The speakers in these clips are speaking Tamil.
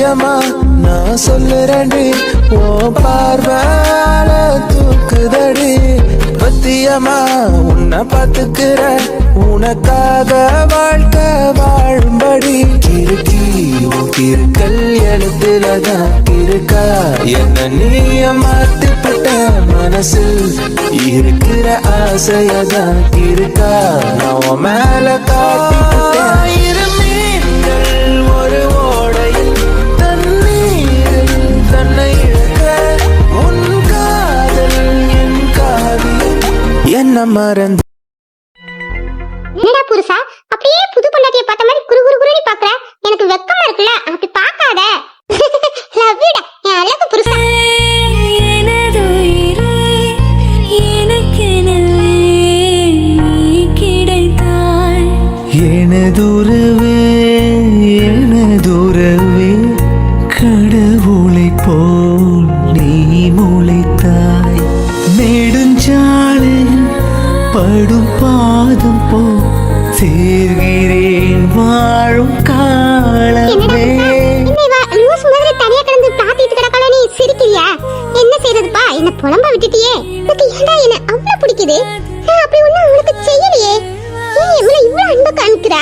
சத்தியமா நான் சொல்லுறேன்டி, ஓ பார்வால தூக்குதடி. பத்தியமா உன்னை பார்த்துக்கிற, உனக்காக வாழ்க்கை வாழும்படி. கிறுக்கி உன் கிறுக்கல் எழுத்துலதான் இருக்கா, என்ன நீய மாத்திப்பட்ட மனசில் இருக்கிற ஆசையதான் இருக்கா, நான் மேல காட்டிப்பட்ட. ஒரு ஓடையில் தண்ணீரில் தன்னை இழக்க, உன் காதல் என் காவியம் என்ன மறந்து. என்னடா புருஷா அப்படியே புது பொண்டாட்டிய பார்த்த மாதிரி குரு குரு குருன்னு பாக்குற? எனக்கு வெக்கமா இருக்குல்ல, அப்படி பார்க்காத. லவ்விடா என் அழகு புருஷா. எனதுறவே எனதுறவே கடவுளை போல் நீ முளைத்தாய். நெடுஞ்சாலையில் படும் பாதம் போ சேர்கிறேன் வாழும் காலமே. என்ன செய்யறதுப்பா, என்ன புலம்ப விட்டுட்டியே. உனக்கு ஏன்டா என்ன அவ்வளவு பிடிக்குது? நான் அப்படி ஒண்ணும் உனக்கு செய்யலையே. ஏன் இவ்வளவு அன்பு காமிக்கிறா?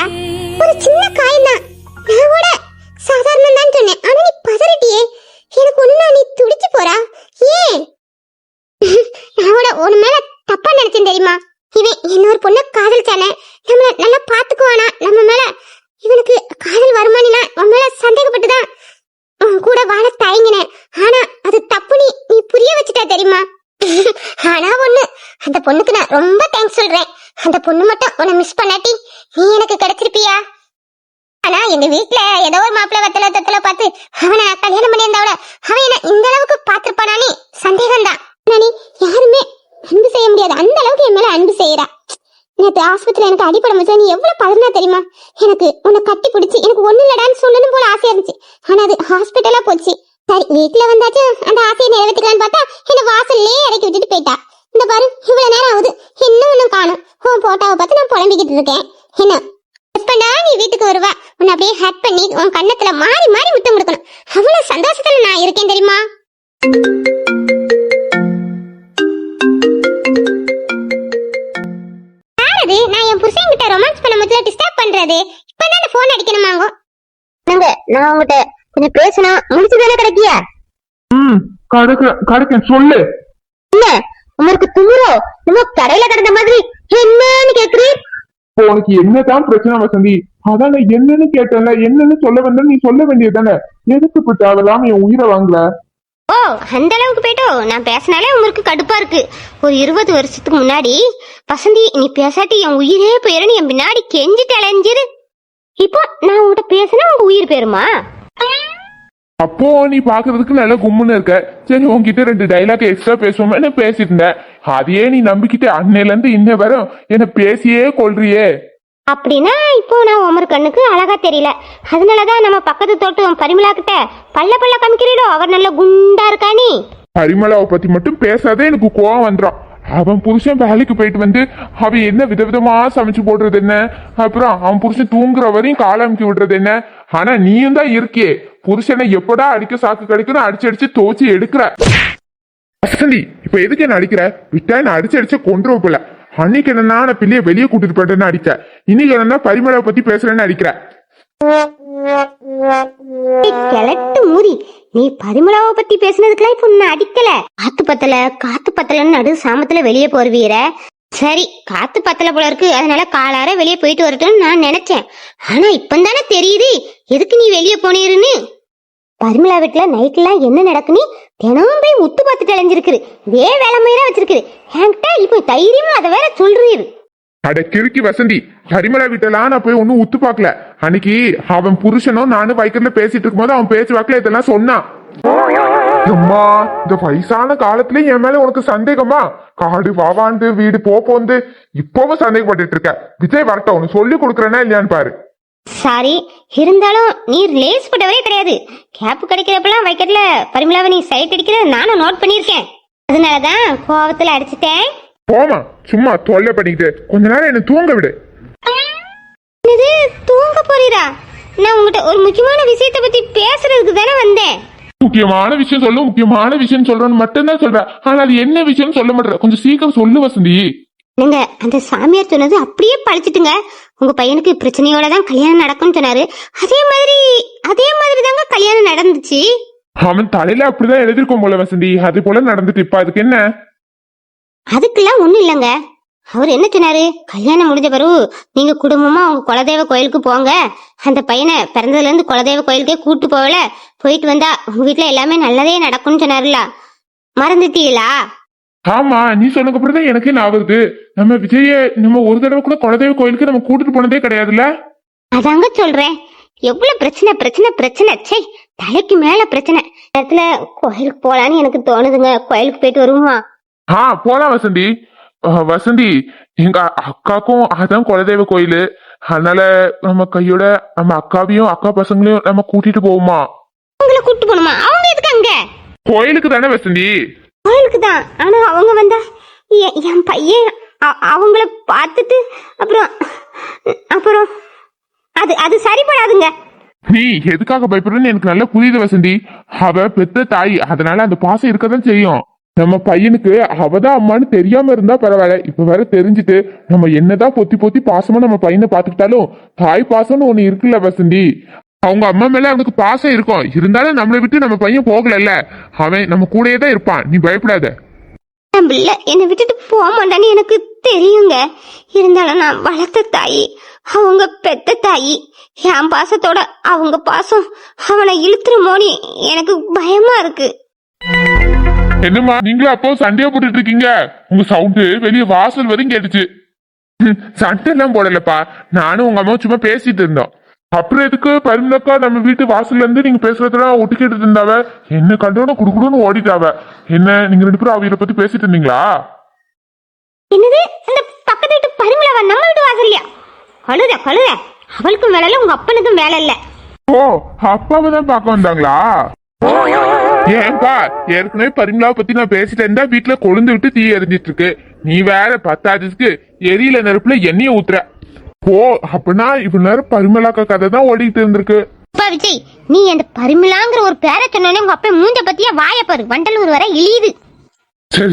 ஒரு சின்ன காயம்தான், நான் கூட சாதாரணம் தான் சொன்னேன். ஆனா நீ பதறிட்டியே. எனக்கு ஒண்ணு நீ துடிச்சு போறா ஏன்? நான் கூட உன் மேல தப்பா நினைச்சேன் தெரியுமா? இவன் இன்னொரு பொண்ணு காதலிச்சானே, நம்மள நல்லா பாத்துக்குவானா, நம்ம மேல இவனுக்கு காதல் வருமானா உன் மேல சந்தேகப்பட்டுதான் கூட வாழ தயங்கினேன். ஆனா அது தப்பு, நீ புரிய வச்சுட்டா தெரியுமா? ஆனா ஒண்ணு, அந்த பொண்ணுக்கு நான் ரொம்ப தேங்க்ஸ் சொல்றேன். அந்த பொண்ணு மட்டும் உன்னை மிஸ் பண்ணாட்டி நீ எனக்கு கிடைச்சிருப்பியா? ஆனா எங்க வீட்டுல ஏதோ ஒரு மாப்பிள்ள வத்தல பார்த்து அவனை கல்யாணம் பண்ணியிருந்தாவிட அவன் என்ன இந்த அளவுக்கு பாத்துருப்பானு சந்தேகம் தான். நீ யாருமே அன்பு செய்ய முடியாது, அந்த அளவுக்கு என் மேல அன்பு செய்யறா. நேற்று ஆஸ்பத்திரியில எனக்கு அடிப்படை முடிச்சா நீ எவ்வளவு பதறினா தெரியுமா? எனக்கு உன்னை கட்டி பிடிச்சி எனக்கு ஒண்ணு இல்லடான்னு சொல்லணும் போல ஆசையா இருந்துச்சு. ஆனா அது ஹாஸ்பிட்டலா போச்சு. சரி வீட்டுல வந்தாச்சு, அந்த ஆசையை நிறைவேற்றிக்கலான்னு பார்த்தா என்ன வாசல்லே இறக்கி விட்டுட்டு போயிட்டா. இந்த பாரு இவ்வளவு நேரம் ஆகுது, இன்னும் ஒண்ணும் காணும். உன் போட்டாவை பார்த்து நான் புலம்பிக்கிட்டு இருக்கேன். என்ன எப்படா நீ வீட்டுக்கு வருவா? உன்னை அப்படியே ஹேட் பண்ணி உன் கண்ணத்துல மாறி மாறி முத்தம் கொடுக்கணும். அவ்வளவு சந்தோஷத்துல நான் இருக்கேன் தெரியுமா? நான் என் புருஷன் கிட்ட ரொமான்ஸ் பண்ண முதல்ல டிஸ்டர்ப் பண்றது. இப்பதான் போன் அடிக்கணுமாங்க. நான் உங்ககிட்ட கொஞ்சம் பேசணும், முடிச்சுதானே கிடைக்கியா? கிடைக்கும் சொல்லு. இல்ல உங்களுக்கு துமுறோ நம்ம கடையில கிடந்த மாதிரி என்னன்னு கேக்குறீர்? உனக்கு என்னதான் பிரச்சனை வசந்தி? அதான் நான் என்னன்னு கேட்டேன்ல, என்னன்னு சொல்ல வந்த நீ சொல்ல வேண்டியதானே. எதுக்கு பிட்டாவெல்லாம் என் உயிரை வாங்கல? ஓ அந்த அளவுக்கு போயிட்டோ? நான் பேசினாலே உங்களுக்கு கடுப்பா இருக்கு. ஒரு 20 வருஷத்துக்கு முன்னாடி வசந்தி நீ பேசாட்டி என் உயிரே போயிரு என் பின்னாடி கெஞ்சிட்டு அலைஞ்சிரு. இப்போ நான் உங்ககிட்ட பேசினா உங்க உயிர் போயிருமா? அப்போ நீ பாக்குறதுக்கு நல்ல கும்முன்னு இருக்க. சரி உன்கிட்ட 2 டைலாக் எக்ஸ்ட்ரா பேசுவோமே பேசிட்டு இருந்தேன். அதையே நீ நம்பிக்கிட்டு அன்னையில இருந்து இன்ன வரும் என்ன பேசியே கொள்றியே. அப்படின்னா இப்போ நான் உமர் கண்ணுக்கு அழகா தெரியல, அதனாலதான் நம்ம பக்கத்து தோட்டம் பரிமளா கிட்ட பல்ல காமிக்கிறீடோ. அவர் நல்ல குண்டா இருக்கா. நீ பரிமளாவை பத்தி மட்டும் பேசாதே, எனக்கு கோவம் வந்துடும். அவன் புருஷன் வேலைக்கு போயிட்டு வந்து அவன் என்ன விதவிதமா சமைச்சு போடுறது என்ன, அப்புறம் அவன் புருஷன் தூங்குற வரையும் கால அமுக்கி விடுறது என்ன. ஆனா நீயும் தான் இருக்கியே, புருஷனை எப்படா அடிக்க சாக்கு கிடைக்கணும் அடிச்சு துவச்சி எடுக்கிற. வசந்தி இப்ப எதுக்கு என்ன அடிக்கிற? விட்டா என்ன அடிச்சு கொண்டு போல. அன்னைக்கு என்னன்னா நான் பிள்ளைய வெளியே கூட்டிட்டு போயிட்டேன்னு அடிக்க, இன்னைக்கு என்னன்னா பரிமளாவை பத்தி பேசுறேன்னு அடிக்கிற. கிழட்டு மூடி, நீ பரிமளாவை பத்தி பேசினதுக்குலாம் இப்ப நான் அடிக்கல. காத்து பத்தலன்னு நடு சாமத்துல வெளியே போறவீர. சரி காத்து பத்தல போல இருக்கு, அதனால காலார வெளியே போயிட்டு வரட்டும்னு நான் நினைச்சேன். ஆனா இப்பந்தானே தெரியுது எதுக்கு நீ வெளியே போனீருன்னு. பரிமளா வீட்டுல நைட்லாம் என்ன நடக்குன்னு தினமும் போய் உத்து பார்த்துட்டு அலைஞ்சிருக்குது. இதே வேலை மயிரா வச்சிருக்குது. என்கிட்ட இப்போ தைரியமா அதை வேற சொல்றீரு. அட கிறுக்கி வசந்தி, பரிமளா வீட்டெல்லாம் நான் போய் ஒன்னும் உத்து பாக்கல. அன்னைக்கு அவன் புருஷனும் நானும் வைக்கிறதுல பேசிட்டு இருக்கும் போது அவன் பேச்சு வாக்குல இதெல்லாம் சொன்னான். அம்மா இந்த வயசான காலத்துல என் மேல உனக்கு சந்தேகமா? காடு வாவாந்து வீடு போந்து இப்பவும் சந்தேகப்பட்டு இருக்க. விஜய் வரட்டும் உனக்கு சொல்லி கொடுக்குறேன்னா இல்லையான்னு பாரு. சாரி, இருந்தாலும் நீ லேஸ் பட்டவரே கிடையாது. கேப் கிடைக்கிறப்பெல்லாம் வைக்கெட்ல பரிமளாவை நீ சைட் அடிக்கிறத நானும் நோட் பண்ணிருக்கேன். அதனாலதான் கோவத்துல அடிச்சுட்டேன். போமா சும்மா தொல்லை பண்ணிக்கிட்டு கொஞ்ச நேரம் என்ன தூங்க விடு. தூங்க போறீரா? நான் உங்ககிட்ட ஒரு முக்கியமான விஷயத்தை பத்தி பேசுறதுக்கு தானே முக்கியமான விஷயம் சொல்லு, முக்கியமான விஷயம் சொல்றேன்னு மட்டும்தான் சொல்ற. ஆனா அது என்ன விஷயம்னு சொல்ல மாட்டேற. கொஞ்சம் சீக்கிரம் சொல்லு வசந்தி. நீங்க அந்த சாமியார் சொன்னது அப்படியே பழிச்சிட்டுங்க. உங்க பையனுக்கு பிரச்சனையோட தான் கல்யாணம் நடக்கும்னு சொன்னாரு. அதே மாதிரி தாங்க கல்யாணம் நடந்துச்சு. அவன் தலையில அப்படிதான் எழுதிருக்கும் போல வசந்தி. அது போல நடந்துட்டு இப்ப அதுக்கு என்ன? அதுக்கெல்லாம் ஒண்ணும் இல்லைங்க. அவர் என்ன சொன்னாரு, கல்யாணம் முடிஞ்ச பிறகு நீங்க குடும்பமா உங்க குலதெய்வ கோயிலுக்கு போங்க. அந்த பையனை பிறந்ததுல இருந்து குலதெய்வ கோயிலுக்கே கூட்டு போகல, போயிட்டு வந்தா உங்க வீட்டுல எல்லாமே நல்லதே நடக்கும்னு சொன்னாருல, மறந்துட்டீங்களா? ஆமா, நீ சொன்னதுக்கு அப்புறம் தான் எனக்கே நான் வருது. நம்ம விஜய நம்ம ஒரு தடவை கூட குலதெய்வ கோயிலுக்கு நம்ம கூட்டிட்டு போனதே கிடையாதுல்ல. அதாங்க சொல்றேன், எவ்வளவு பிரச்சனை பிரச்சனை பிரச்சனை. சே, தலைக்கு மேல பிரச்சனை. இடத்துல கோயிலுக்கு போலான்னு எனக்கு தோணுதுங்க. கோயிலுக்கு போயிட்டு வருவோமா? போலாம் வசந்தி. வசந்தி, எங்க அக்காக்கும் அதான் குலதெய்வ கோயிலு. அதனால நம்ம கையோட நம்ம அக்காவையும் அக்கா பசங்களையும் நம்ம கூட்டிட்டு போவோமா? உங்களை கூட்டிட்டு போகணுமா? அவங்க எதுக்கு அங்க? கோயிலுக்கு தானே வசந்தி. கோயிலுக்கு தான். ஆனா அவங்க வந்தா என் பையன் அவங்கள பார்த்துட்டு அப்புறம் அப்புறம் அது சரிப்படாதுங்க. நீ எதுக்காக பயப்படுறன்னு எனக்கு நல்லா புரியுது வசந்தி. அவ பெத்த தாய், அதனால அந்த பாசம் இருக்கதான் செய்யும். நம்ம பையனுக்கு அவதான் அம்மான்னு தெரியாம இருந்தா பரவாயில்ல. இப்ப வேற தெரிஞ்சுட்டு நம்ம என்னதான் பொத்தி பொத்தி பாசமா நம்ம பையனை பாத்துக்கிட்டாலும் தாய் பாசம்னு ஒண்ணு இருக்குல்ல வசந்தி. அவங்க அம்மா மேல அவனுக்கு பாசம் இருக்கும். இருந்தாலும் நம்மளை விட்டு நம்ம பையன் போகலல்ல, அவன் நம்ம கூடயே தான் இருப்பான். நீ பயப்படாத. என்னை விட்டுட்டு போக மாட்டான்னு எனக்கு தெரியுங்க. இருந்தாலும் நான் வளர்த்த தாயி, அவங்க பெத்த தாயி. என் பாசத்தோட அவங்க பாசம் அவனை இழுத்துருமோன்னு எனக்கு பயமா இருக்கு. என்னம்மா நீங்களும் அப்போ சண்டையா போட்டுட்டு இருக்கீங்க? உங்க சவுண்டு வெளியே வாசல் வரையும் கேட்டுச்சு. சண்டை எல்லாம் போடலப்பா, நானும் உங்க அம்மாவும் சும்மா பேசிட்டு இருந்தோம். அப்புறம் எதுக்கு பரிமளக்கா நம்ம வீட்டு வாசல்ல இருந்து நீங்க பேசுறதெல்லாம் ஒட்டு கேட்டு இருந்தாவ, என்ன கண்டோன்னு குடுக்குடுன்னு ஓடிட்டாவ. என்ன நீங்க ரெண்டு பேரும் அவையில பத்தி பேசிட்டு இருந்தீங்களா? என்னது, அந்த பக்கத்து வீட்டு பரிமளவா நம்ம வீட்டு வாசல்லையா? கழுத அவளுக்கும் வேலை இல்ல, உங்க அப்பனுக்கும் வேலை இல்ல. ஓ, அப்பாவை தான் பார்க்க வந்தாங்களா? ஏன்பா, ஏற்கனவே பரிமளாவை பத்தி நான் பேசிட்டு இருந்தா வீட்டுல கொழுந்து விட்டு தீ எரிஞ்சிட்டு இருக்கு. நீ வேற பத்தாததுக்கு எரியில நெருப்புல எண்ணெய ஊத்துற. ஓ, அப்படின்னா இவ்வளவு நேரம் பரிமளாக்கா கதை தான் ஓடிட்டு இருந்திருக்கு. விஜய், நீ அந்த பரிமளாங்கிற ஒரு பேரை சொன்னோன்னே உங்க அப்பா மூஞ்ச பத்தியா வாய பாரு, வண்டலூர் வரை இழியுது.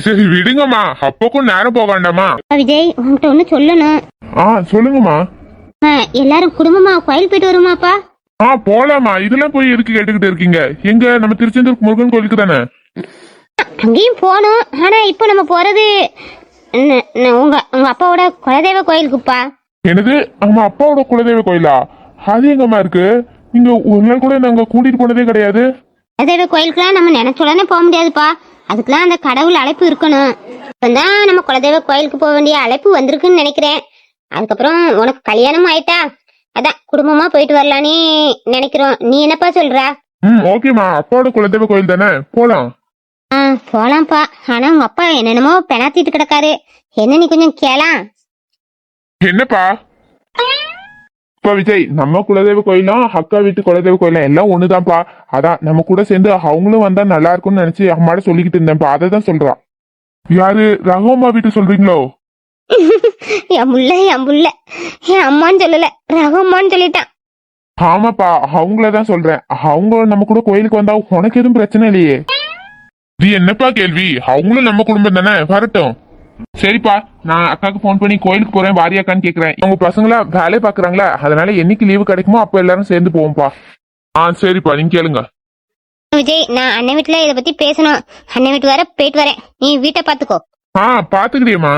சரி விடுங்கம்மா, அப்போக்கும் நேரம் போக வேண்டாமா? விஜய், உங்ககிட்ட ஒண்ணு சொல்லணும். சொல்லுங்கம்மா. எல்லாரும் குடும்பமா கோயில் போயிட்டு வருமாப்பா? போலாமா. இதெல்லாம் போய் எதுக்கு கேட்டுக்கிட்டு இருக்கீங்க? எங்க நம்ம திருச்செந்தூர் முருகன் கோயிலுக்கு தானே. அங்கேயும் போகணும். ஆனா இப்போ நம்ம போறது உங்க அப்பாவோட குலதெய்வ கோயிலுக்குப்பா. என்னது, நம்ம அப்பாவோட குலதெய்வ கோயிலா? அது எங்கம்மா இருக்கு? நீங்க ஒரு நாள் கூட நாங்க கூட்டிட்டு போனதே கிடையாது. குலதெய்வ கோயிலுக்குலாம் நம்ம நினைச்ச உடனே போக முடியாதுப்பா. அதுக்கெல்லாம் அந்த கடவுள் அழைப்பு இருக்கணும். இப்பதான் நம்ம குலதெய்வ கோயிலுக்கு போக வேண்டிய அழைப்பு வந்திருக்குன்னு நினைக்கிறேன். அதுக்கப்புறம் உனக்கு கல்யாணம் ஆயிட்டா, அதான் குடும்பமா போயிட்டு வரலான்னு நினைக்கிறோம். நீ என்னப்பா சொல்ற? ஓகேமா, அப்பாவோட குலதெய்வ கோயில் தானே, போலாம். போலாம்ப்பா. ஆனா உங்க அப்பா என்னென்னமோ பெணாத்திட்டு கிடக்காரு. என்ன நீ கொஞ்சம் கேளா? என்னப்பா? இப்ப விஜய், நம்ம குலதெய்வ கோயிலும் அக்கா வீட்டு குலதெய்வ கோயிலும் எல்லாம் ஒண்ணுதான்ப்பா. அதான் நம்ம கூட சேர்ந்து அவங்களும் வந்தா நல்லா இருக்கும்னு நினைச்சு அம்மாட சொல்லிக்கிட்டு இருந்தேன்ப்பா. அதை தான் சொல்றான். யாரு, ரகோமா வீட்டு சொல்றீங்களோ? என் புள்ள என் அம்மான்னு சொல்லல, ரகம்மான்னு சொல்லிட்டான். ஆமாப்பா, அவங்களதான் சொல்றேன். அவங்க நம்ம கூட கோயிலுக்கு வந்தா உனக்கு எதுவும் பிரச்சனை இல்லையே. இது என்னப்பா கேள்வி? அவங்களும் நம்ம குடும்பம் தானே, வரட்டும். சரிப்பா, நான் அக்காக்கு போன் பண்ணி கோயிலுக்கு போறேன், வாரியாக்கான்னு கேக்குறேன். அவங்க பசங்களா வேலையை பாக்குறாங்களா, அதனால என்னைக்கு லீவு கிடைக்குமோ அப்ப எல்லாரும் சேர்ந்து போவோம்ப்பா. சரிப்பா, நீங்க கேளுங்க. விஜய், நான் அண்ணன் வீட்டுல இத பத்தி பேசணும். அண்ணன் வீட்டு வர போயிட்டு வரேன். நீ வீட்டை பாத்துக்கோ. பாத்துக்கிறியம்மா.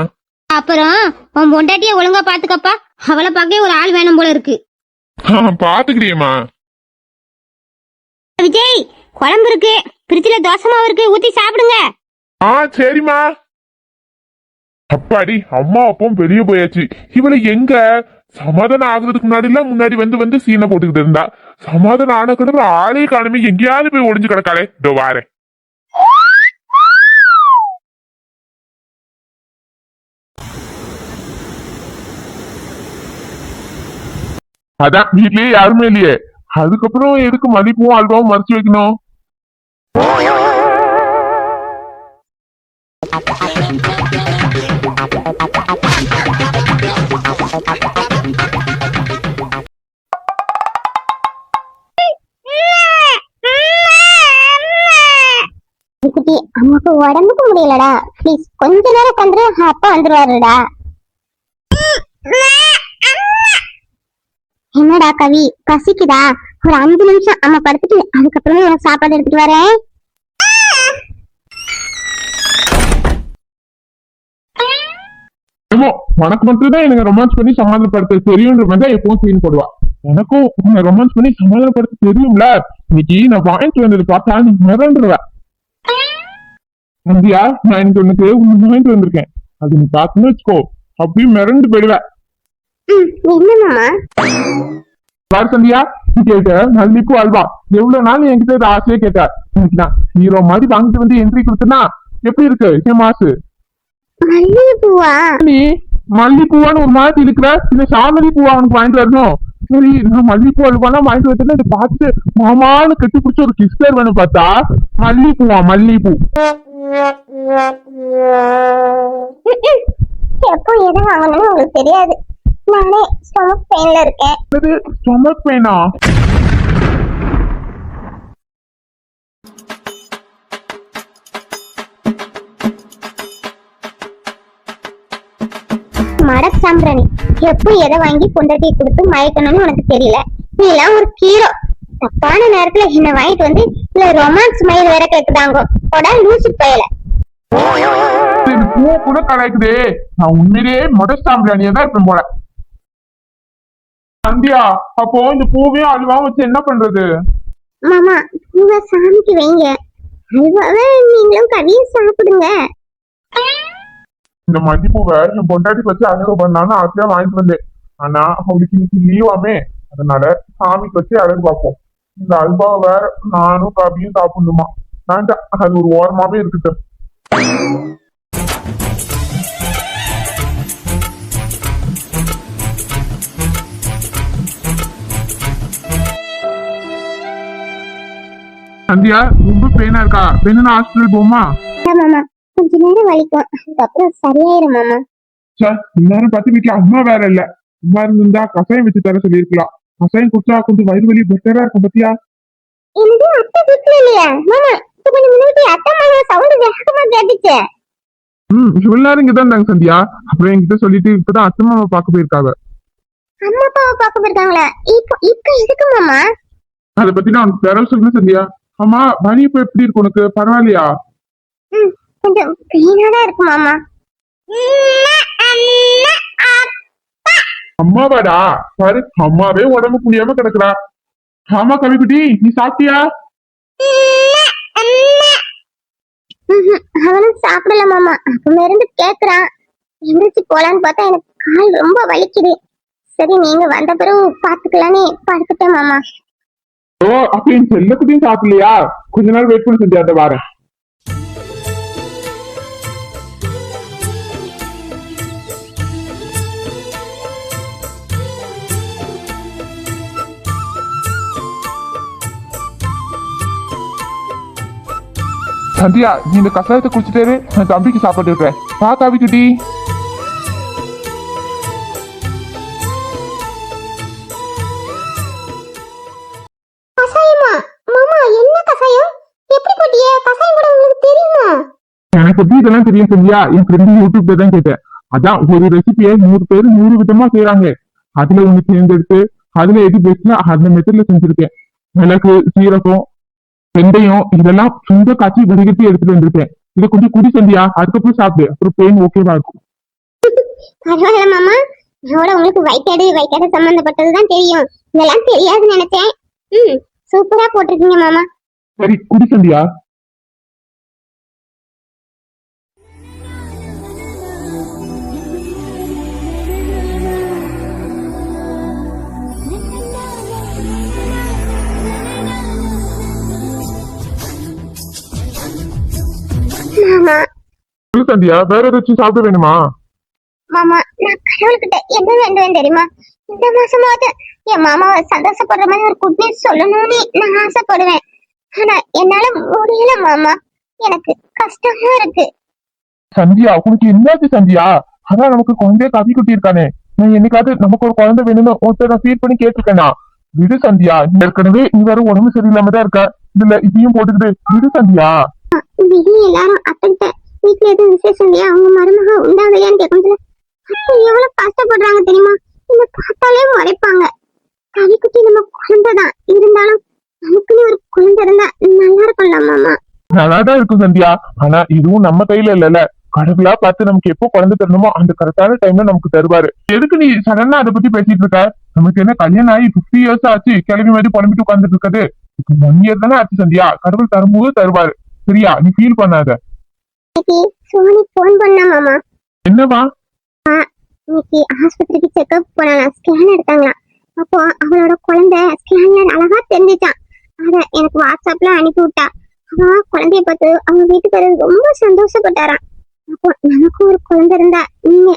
அப்புறம் உன் பொண்டாட்டிய ஒழுங்கா பாத்துக்கப்பா. அவளை பார்க்க ஒரு ஆள் வேணும் போல இருக்கு. பாத்துக்கிறியம்மா. விஜய், குழம்பு இருக்கு, பிரிட்ஜ்ல தோசை மாவு இருக்கு, ஊத்தி சாப்பிடுங்க. சரிம்மா. அப்பாடி, அம்மா அப்பவும் வெளியே போயாச்சு. இவளை எங்க சமாதானம் ஆகுறதுக்கு முன்னாடி வந்து சீனை போட்டுக்கிட்டு இருந்தா. சமாதானம் ஆன கிடக்குற ஆளே காணுமே, எங்கேயாவது போய் ஒளிஞ்சு கிடக்காளே. இதோ வாரேன். அதான் வீட்லயே யாருமே இல்லையே, அதுக்கப்புறம் எதுக்கு மதிப்பும் அல்வாவும் மறைச்சு வைக்கணும்? குட்டி அம்மாக்கு உடம்புக்கு முடியலடா, ப்ளீஸ் கொஞ்ச நேரம் உட்காந்துரு, அப்பா வந்துருவாருடா. என்னடா கவி, பசிக்குதா? ஒரு 5 நிமிஷம் அம்மா படுத்துட்டு அதுக்கப்புறமே உனக்கு சாப்பாடு எடுத்துட்டு வரேன். ஏமோ உனக்கு மட்டும்தான் எனக்கு ரொமான்ஸ் பண்ணி சமாதானப்படுத்த தெரியும்ன்ற மாதிரி தான் எப்பவும் சீன் போடுவா. எனக்கும் உன்னை ரொமான்ஸ் பண்ணி சமாதானப்படுத்த தெரியும்ல. இன்னைக்கு நான் வாங்கிட்டு வந்தது பார்த்தா நீ மிரண்டுருவ. நந்தியா, நான் எனக்கு உனக்கு ஒண்ணு வாங்கிட்டு வந்திருக்கேன். அது நீ பார்த்துன்னு வச்சுக்கோ, அப்படியே மிரண்டு போயிடுவேன். என்ன மாமா? பாரு சந்தியா, நீ கேட்ட மல்லிப்பூ அல்வா எவ்வளவு நாள் என்கிட்ட இதை ஆசையே கேட்ட. இன்னைக்கு நான் ஹீரோ மாதிரி வாங்கிட்டு வந்து என்ட்ரி கொடுத்தனா எப்படி இருக்கு என் மாசு? மல்லிகைப்பூவா? நீ மல்லிப்பூவான்னு ஒரு மாதிரி இருக்கிற, இந்த சாமதி பூவா அவனுக்கு வாங்கிட்டு வரணும். சரி, நான் மல்லிப்பூ அல்வாலாம் வாங்கிட்டு வரேன்னு இதை பார்த்துட்டு மாமான்னு கட்டி பிடிச்ச ஒரு கிஸ்டர் வேணும் பார்த்தா மல்லிப்பூவா மல்லிப்பூ. எப்போ எதை வாங்கணும்னு உங்களுக்கு தெரியாது. நானே ஸ்டொமக் பெயின்ல இருக்கேன். ஸ்டொமக் பெயினா? மடக் சாம்பிராணி, எப்போ எதை வாங்கி பொண்டாட்டி கொடுத்து மயக்கணும்னு உனக்கு தெரியல. நீ எல்லாம் ஒரு ஹீரோ. தப்பான நேரத்துல என்ன வாங்கிட்டு வந்து இல்ல ரொமான்ஸ் மயில் வேற கேக்குதாங்க. போடா லூசு பயல. பூ கூட கலாய்க்குதே. நான் உண்மையிலேயே மொடஸ்டாம்பிராணியா தான் இருப்பேன் போல. சந்தியா, அப்போ இந்த பூவையும் அல்வாவும் வச்சு என்ன பண்றது? மாமா, பூவை சாமிக்கு வைங்க, அல்வாவை நீங்களும் கவியும் சாப்பிடுங்க. இந்த மல்லிப்பூவை என் பொண்டாட்டி வச்சு அழகு பண்ணான்னு ஆசையா வாங்கிட்டு வந்தேன். ஆனா அவளுக்கு இன்னைக்கு லீவாமே, அதனால சாமிக்கு வச்சு அழகு பார்ப்போம். இந்த அல்வாவை வேற நானும் கவியும் சாப்பிடணுமா? வேண்டாம், அது ஒரு ஓரமாவே இருக்கட்டும். சந்தியா, ரொம்ப பெயினா இருக்கா? பெயினா ஹாஸ்பிட்டல் போமா? மாமா, கொஞ்ச நேரம் வலிக்கும், அதுக்கப்புறம் சரியாயிரும் மாமா. சார், இந்நேரம் பார்த்து வீட்டுல அம்மா வேற இல்ல. அம்மா இருந்தா கசாயம் வச்சு தர சொல்லிருக்கலாம். கசாயம் குடிச்சா கொஞ்சம் வயிறு வலி பெட்டரா இருக்கும் பத்தியா? எனக்கு அத்தை வீட்டுல இல்லையா மாமா? இப்ப கொஞ்சம் முன்னாடி அத்தை மாமா சவுண்ட் வேகமா கேட்டுச்சு. இவ்வளவு நேரம் இங்கதான் இருந்தாங்க சந்தியா. அப்புறம் என்கிட்ட சொல்லிட்டு இப்பதான் அத்தை மாமா பார்க்க போயிருக்காங்க. அம்மா அப்பாவை பார்க்க போயிருக்காங்களா? இப்ப எதுக்கு மாமா? அதை பத்தி நான் உனக்கு தர சொல்லுங்க சந்தியா. ஆமா, வலி இப்ப எப்படி இருக்கு உனக்கு? பரவாயில்லையா? கொஞ்சம் பெயினா தான் இருக்கு மாமா. அம்மாவாடா? பாரு, அம்மாவே உடம்பு புரியாம கிடக்குறா. ஆமா கவிக்குட்டி, நீ சாப்பிட்டியா? அவனும் சாப்பிடல மாமா. அப்ப இருந்து கேக்குறான். எந்திரிச்சு போலான்னு பார்த்தா எனக்கு கால் ரொம்ப வலிக்குது. சரி, நீங்க வந்த பிறகு பாத்துக்கலான்னு படுத்துட்டேன் மாமா. ஓ, அப்ப என் செல்லக்குட்டியும் சாப்பிடலையா? கொஞ்ச நாள் வெயிட் பண்ணி சந்தியா, அந்த வாரேன். சந்தியா, நீ இந்த கசாயத்தை குடிச்சிட்டே நான் தம்பிக்கு சாப்பாடு விடுறேன். பா கவிக்குட்டி. கசாயமா? மாமா, என்ன கசாயம்? எப்படி போட்டியே? கசாயம் கூட உங்களுக்கு தெரியுமா? எனக்கு எப்படி இதெல்லாம் தெரியும் சந்தியா? என் ஃப்ரெண்டு யூடியூப்ல தான் கேட்டேன். அதான் ஒரு ரெசிபியை 100 பேர் 100 விதமா செய்யறாங்க. அதுல ஒண்ணு தேர்ந்தெடுத்து அதுல எது பெஸ்ட்னா அந்த மெத்தட்ல செஞ்சிருக்கேன். மிளகு, சீரகம், வெந்தயம் இதெல்லாம் சுண்ட காய்ச்சி வடிகட்டி எடுத்துட்டு வந்திருக்கேன். இதை கொஞ்சம் குடி சந்தியா, அதுக்கப்புறம் சாப்பிடு. அப்புறம் பெயின் ஓகேவா இருக்கும். பரவாயில்ல மாமா, இதோட உங்களுக்கு வயிற்றாடு சம்பந்தப்பட்டதுதான் தெரியும். இதெல்லாம் தெரியாதுன்னு நினைச்சேன். சூப்பரா போட்டிருக்கீங்க மாமா. சரி, குடி சந்தியா. மாமா சொல்லு சந்தியா, வேற ஏதாச்சும் சாப்பிட வேணுமா? மாமா, நான் கடவுள்கிட்ட என்ன வேண்டுவேன் தெரியுமா? இந்த மாசமாவது என் மாமாவை சந்தோஷப்படுற மாதிரி ஒரு குட் நியூஸ் சொல்லணும்னு நான் ஆசைப்படுவேன். ஆனா என்னால முடியல மாமா. எனக்கு கஷ்டமா இருக்கு. சந்தியா, உனக்கு என்னாச்சு சந்தியா? அதான் நமக்கு குழந்தைய கவி குட்டி இருக்கானே. நான் என்னைக்காவது நமக்கு ஒரு குழந்தை வேணும்னு ஒருத்தர் நான் ஃபீல் பண்ணி கேட்டிருக்கேனா? விடு சந்தியா, ஏற்கனவே நீ வேற உடம்பு சரியில்லாம தான் இருக்க. இதுல இதையும் போட்டுக்கிட்டு விடு சந்தியா. விதி எல்லாரும் அத்தைகிட்ட வீட்டுல எதுவும் விசேஷம் இல்லையா, அவங்க மருமக உண்டாகலையான்னு கேட்கறதுல அத்தை எவ்வளவு கஷ்டப்படுறாங்க தெரியுமா. இந்த பார்த்தாலே முறைப்பாங்க. கவிக்குட்டி நம்ம குழந்தைதான், இருந்தாலும் நமக்குன்னு ஒரு குழந்தை இருந்தா நல்லா இருக்கும்ல மாமா. நல்லாதான் இருக்கும் சந்தியா. ஆனா இதுவும் நம்ம கையில இல்லல. கடவுளா பார்த்து நமக்கு எப்போ குழந்தை தரணுமோ அந்த கரெக்டான டைம்ல நமக்கு தருவாரு. எதுக்கு நீ சடனா அதை பத்தி பேசிட்டு இருக்க? நமக்கு என்ன கல்யாணம் ஆகி 50 years ஆச்சு, கிளம்பி மாதிரி புலம்பிட்டு உட்காந்துட்டு இருக்குது. இப்போ 1 year தானே ஆச்சு சந்தியா. கடவுள் தரும்போது தருவாரு. சரியா, நீ ஃபீல் பண்ணாத. இன்னைக்கு சோனி போன் பண்ணா மாமா. என்னவா? இன்னைக்கு ஆஸ்பத்திரிக்கு செக்அப் போனாலாம், ஸ்கேன் எடுத்தாங்களாம். அப்போ அவளோட குழந்தை ஸ்கேன்ல அழகா தெரிஞ்சுச்சான். அத எனக்கு வாட்ஸ்அப்ல அனுப்பி விட்டா. அவ குழந்தைய பார்த்து அவங்க வீட்டுக்காரர் ரொம்ப சந்தோஷப்பட்டாராம். அப்போ நமக்கு ஒரு குழந்தை இருந்தா நீங்க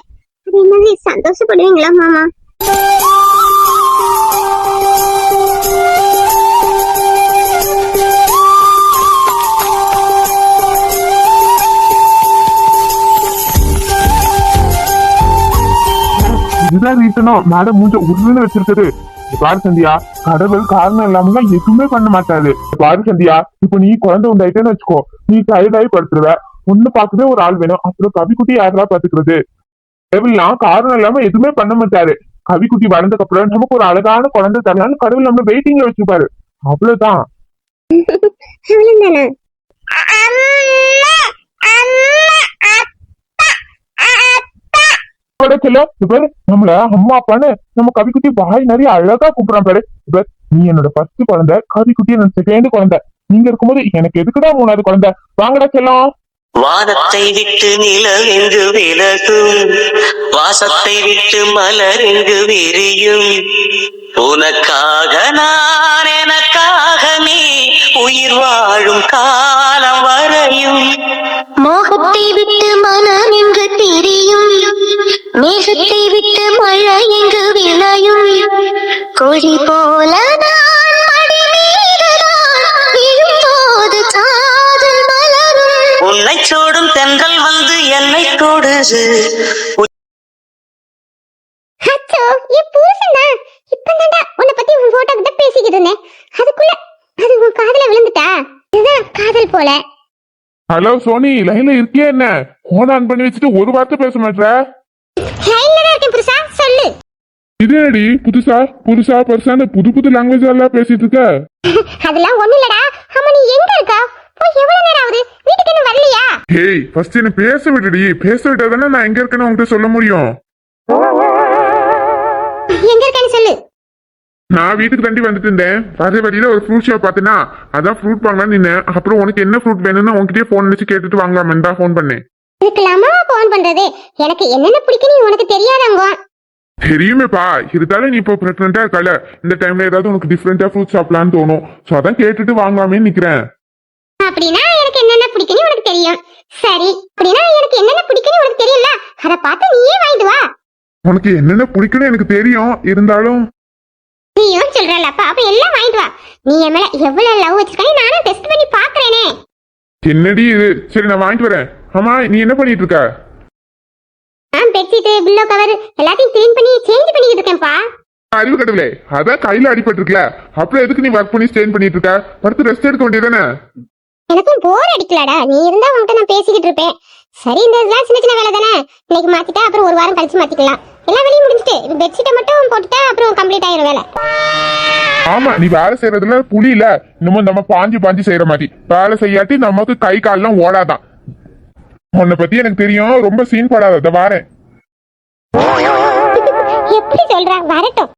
அதே மாதிரி சந்தோஷப்படுவீங்களா மாமா? இதுதான் ரீசனோ மேடம் மூஞ்ச உருன்னு வச்சிருக்குது. பாரு சந்தியா, கடவுள் காரணம் இல்லாம எதுவுமே பண்ண மாட்டாரு. பாரு சந்தியா, இப்ப நீ குழந்தை உண்டாயிட்டேன்னு வச்சுக்கோ, நீ டயர்டாயி படுத்துருவ. ஒண்ணு பாக்கவே ஒரு ஆள் வேணும். அப்புறம் கவிக்குட்டி யாரா பாத்துக்கிறது? கடவுள்லாம் காரணம் இல்லாம எதுவுமே பண்ண மாட்டாரு. கவிக்குட்டி வளர்ந்ததுக்கு அப்புறம் நமக்கு ஒரு அழகான குழந்தை தரலான்னு கடவுள் நம்ம வெயிட்டிங்ல வச்சிருப்பாரு. அவ்வளவுதான். நம்மள அம்மா அப்பான்னு நம்ம கவிக்குட்டி வாய் நிறைய அழகா கூப்பிடுறான் பாரு. நீ என்னோட ஃபர்ஸ்ட் குழந்தை, கவிக்குட்டி என்னோட செகண்ட் குழந்தை. நீங்க இருக்கும்போது எனக்கு எதுக்குடா 3வது குழந்தை? வாங்கடா செல்லம். வானத்தை விட்டு நிலவெங்கு விலகும், வாசத்தை விட்டு மலரெங்கு விரியும். உனக்காக நான், எனக்காக நீ, உயிர் வாழும் காலம் வரையும். மோகத்தை விட்டு மனம் எங்கு தெரியும், மேகத்தை விட்டு மழை எங்கு விளையும். கொடி போல நான் மடி மீதுதான் விழும்போது காதல் மலரும். உன்னை சோடும் தென்றல் வந்து என்னை தொடுது. அச்சோ, என் புருஷன்டா. இப்பதான்டா உன்னை பத்தி உன் போட்டோ கிட்ட பேசிக்கிட்டு இருந்தேன். அதுக்குள்ள அது உன் காதுல விழுந்துட்டா. இதுதான் காதல் போல. ஹலோ சோனி, லைன்ல இருக்கியா என்ன? போன் ஆன் பண்ணி வச்சுட்டு ஒரு வார்த்தை பேச மாட்டேற? லைன்ல தான் இருக்கேன் புருஷா, சொல்லு. இதேடி புதுசா பெருசான புது லாங்குவேஜ் எல்லாம் பேசிட்டு இருக்க? அதெல்லாம் ஒண்ணு இல்லடா. அம்மா நீ எங்க இருக்கா? போய் எவ்வளவு நேரம் ஆகுது? வீட்டுக்கு இன்னும் வரலையா? ஹேய், ஃபர்ஸ்ட் என்ன பேச விடுடி. பேச விட்டாதானே நான் எங்க இருக்கேன்னு உங்ககிட்ட சொல்ல முடியும். எங்க இருக்கேன்னு சொல்லு. நான் வீட்டுக்கு தாண்டி வந்துட்டு இருந்தேன். வர வழியில ஒரு ஃப்ரூட் ஷாப் பார்த்தேன்னா அதான் ஃப்ரூட் வாங்கலாம் நின்னேன். அப்புறம் உனக்கு என்ன ஃப்ரூட் வேணும்னு உன்கிட்டயே போன் வச்சு கேட்டுட்டு வாங்கலாமே தான் போன் பண்ணேன். இதுக்கெல்லாமா போன் பண்றது? எனக்கு என்னென்ன பிடிக்குன்னு உனக்கு தெரியாதாங்க? தெரியுமேப்பா. இருந்தாலும் நீ இப்போ பிரெக்னெண்டா இருக்கல, இந்த டைம்ல ஏதாவது உனக்கு டிஃப்ரெண்டா ஃப்ரூட் சாப்பிடலான்னு தோணும். ஸோ அதான் கேட்டுட்டு வாங்கலாமேன்னு நிக்கிறேன். அப்படின்னா எனக்கு என்னென்ன பிடிக்குன்னு உனக்கு தெரியும். சரி, அப்படின்னா எனக்கு என்னென்ன பிடிக்குன்னு உனக்கு தெரியும்ல, அதை பார்த்து நீயே வாங்கிட்டு வா. உனக்கு என்னென்ன பிடிக்குன்னு எனக்கு தெரியும், இருந்தாலும் நீயும் சொல்றல, அப்ப எல்லாம் வாங்கிட்டு வா. நீ என் மேல எவ்வளவு லவ் வச்சிருக்கானே நானும் டெஸ்ட் பண்ணி பாக்குறேனே. என்னடி இது? சரி, நான் வாங்கிட்டு வரேன். ஆமா, நீ என்ன பண்ணிட்டு இருக்க? நான் பெட்ஷீட், பில்லோ கவர் எல்லாத்தையும் க்ளீன் பண்ணி சேஞ்ச் பண்ணிக்கிட்டு இருக்கேன்ப்பா. அறிவு கடவுளே, அதான் கையில அடிபட்டு இருக்கல. அப்புறம் எதுக்கு நீ ஒர்க் பண்ணி ஸ்டெயின் பண்ணிட்டு இருக்க? படுத்து ரெஸ்ட் எடுக்க வேண்டியதானே? எனக்கும் போர் அடிக்கலடா. நீ இருந்தா உன்கிட்ட நான் பேசிக்கிட்டு இருப்பேன். சரி, இந்த இதெல்லாம் சின்ன சின்ன வேலை தானே. இன்னைக்கு மாத்திட்டா அப்புறம் ஒரு வாரம் கழிச்சு மாத்திக்கலாம். எல்லா வேலையும் முடிஞ்சிட்டு இப்ப பெட்ஷீட்டை மட்டும் போட்டுட்டா அப்புறம் கம்ப்ளீட் ஆயிரும் வேலை. ஆமா, நீ வேலை செய்யறதுல புலி இல்ல. இன்னமும் நம்ம பாஞ்சு செய்யற மாதிரி வேலை செய்யாட்டி நமக்கு கை கால்லாம் ஓடாதான். உன்னை பத்தி எனக்கு தெரியும். ரொம்ப சீன் படாத. வாரேன். எப்படி சொல்ற? வரட்டும்.